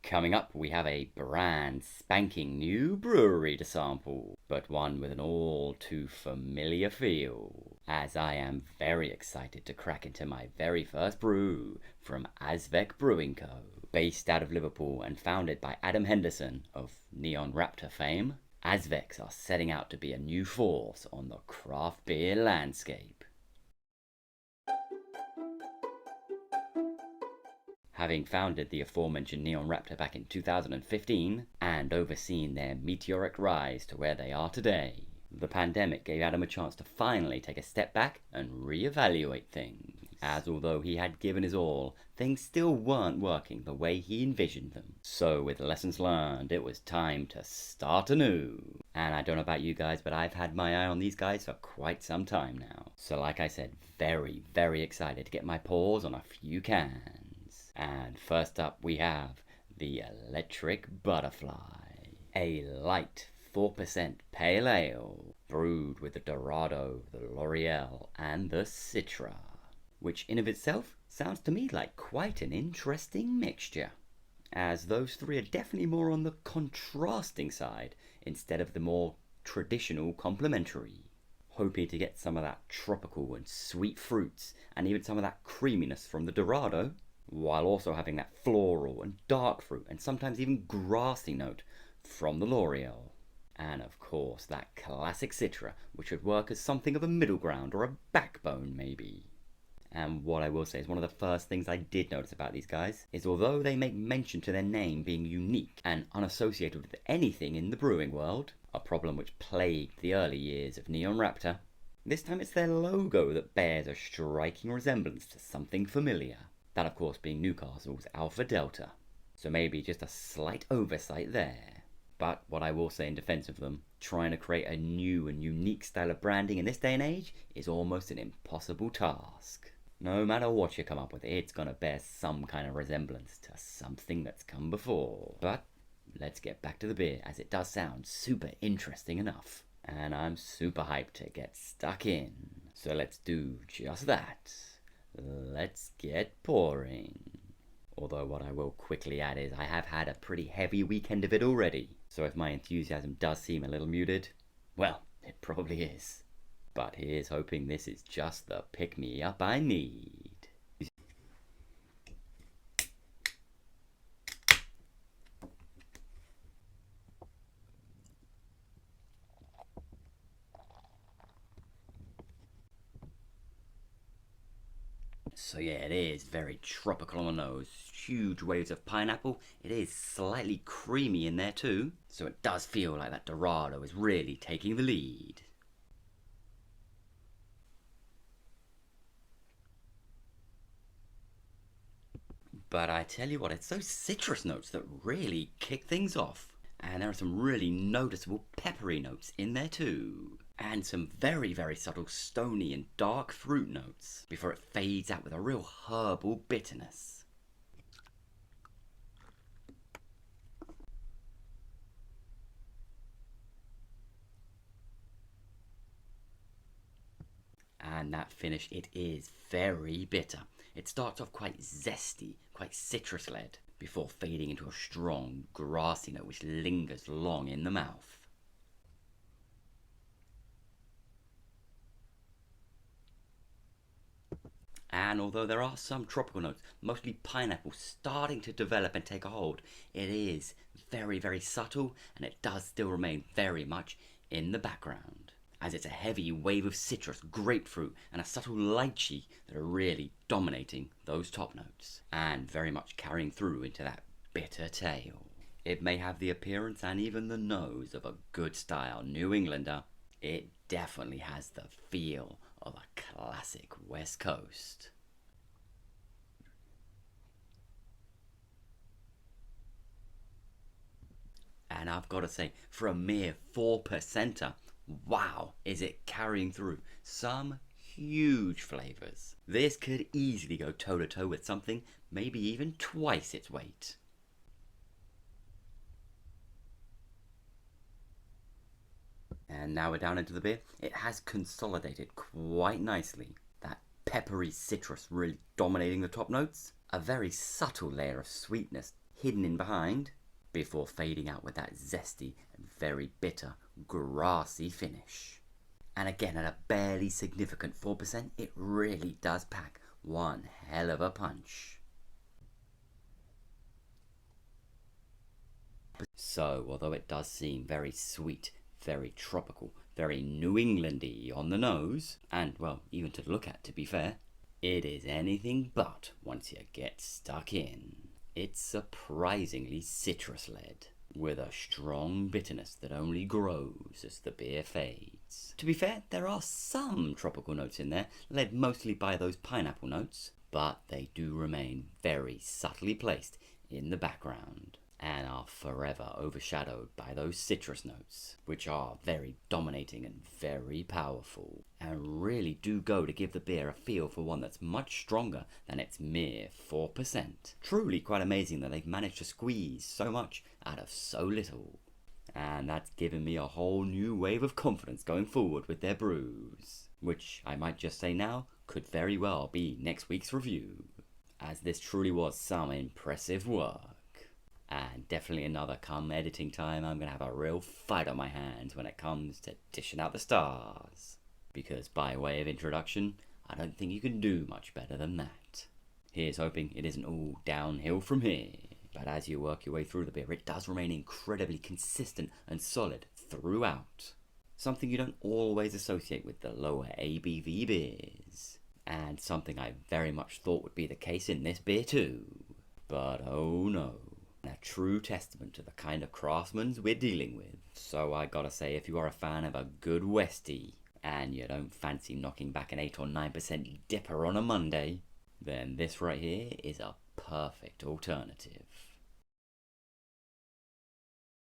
Coming up, we have a brand spanking new brewery to sample, but one with an all too familiar feel, as I am very excited to crack into my very first brew from Azvex Brewing Co. Based out of Liverpool and founded by Adam Henderson of Neon Raptor fame, Azvex are setting out to be a new force on the craft beer landscape. Having founded the aforementioned Neon Raptor back in 2015 and overseen their meteoric rise to where they are today, the pandemic gave Adam a chance to finally take a step back and reevaluate things, as although he had given his all, things still weren't working the way he envisioned them. So with lessons learned, it was time to start anew. And I don't know about you guys, but I've had my eye on these guys for quite some time now. So like I said, very, very excited to get my paws on a few cans. And first up we have the Electric Butterfly, a light 4% pale ale, brewed with the Dorado, the L'Oreal, and the Citra, which in of itself sounds to me like quite an interesting mixture, as those three are definitely more on the contrasting side instead of the more traditional complementary. Hoping to get some of that tropical and sweet fruits and even some of that creaminess from the Dorado, while also having that floral and dark fruit and sometimes even grassy note from the L'Oreal. And of course that classic Citra, which would work as something of a middle ground or a backbone maybe. And what I will say is one of the first things I did notice about these guys is although they make mention to their name being unique and unassociated with anything in the brewing world, a problem which plagued the early years of Neon Raptor, this time it's their logo that bears a striking resemblance to something familiar. That of course being Newcastle's Alpha Delta. So maybe just a slight oversight there. But what I will say in defense of them, trying to create a new and unique style of branding in this day and age is almost an impossible task. No matter what you come up with, it's gonna bear some kind of resemblance to something that's come before. But let's get back to the beer, as it does sound super interesting enough. And I'm super hyped to get stuck in. So let's do just that. Let's get pouring. Although what I will quickly add is I have had a pretty heavy weekend of it already, so if my enthusiasm does seem a little muted, well, it probably is. But here's hoping this is just the pick-me-up I need. So yeah, it is very tropical on the nose. Huge waves of pineapple. It is slightly creamy in there too. So it does feel like that Dorado is really taking the lead. But I tell you what, it's those citrus notes that really kick things off. And there are some really noticeable peppery notes in there too. And some very, very subtle stony and dark fruit notes before it fades out with a real herbal bitterness. And that finish, it is very bitter. It starts off quite zesty, quite citrus-led, before fading into a strong, grassy note which lingers long in the mouth. And although there are some tropical notes, mostly pineapple, starting to develop and take a hold, it is very, very subtle, and it does still remain very much in the background, as it's a heavy wave of citrus, grapefruit, and a subtle lychee that are really dominating those top notes, and very much carrying through into that bitter tail. It may have the appearance and even the nose of a good style New Englander. It definitely has the feel of a classic West Coast. And I've got to say, for a mere 4%er, wow, is it carrying through some huge flavours. This could easily go toe to toe with something maybe even twice its weight. And now we're down into the beer. It has consolidated quite nicely. That peppery citrus really dominating the top notes. A very subtle layer of sweetness hidden in behind, before fading out with that zesty and very bitter, grassy finish. And again, at a barely significant 4%, it really does pack one hell of a punch. So, although it does seem very sweet, very tropical, very New Englandy on the nose, and, well, even to look at, to be fair, it is anything but once you get stuck in. It's surprisingly citrus-led, with a strong bitterness that only grows as the beer fades. To be fair, there are some tropical notes in there, led mostly by those pineapple notes, but they do remain very subtly placed in the background, and are forever overshadowed by those citrus notes, which are very dominating and very powerful, and really do go to give the beer a feel for one that's much stronger than its mere 4%. Truly quite amazing that they've managed to squeeze so much out of so little. And that's given me a whole new wave of confidence going forward with their brews, which I might just say now could very well be next week's review, as this truly was some impressive work. And definitely another come editing time, I'm going to have a real fight on my hands when it comes to dishing out the stars. Because by way of introduction, I don't think you can do much better than that. Here's hoping it isn't all downhill from here. But as you work your way through the beer, it does remain incredibly consistent and solid throughout. Something you don't always associate with the lower ABV beers. And something I very much thought would be the case in this beer too. But oh no. A true testament to the kind of craftsmen we're dealing with. So I gotta say, if you are a fan of a good Westie, and you don't fancy knocking back an 8 or 9% dipper on a Monday, then this right here is a perfect alternative.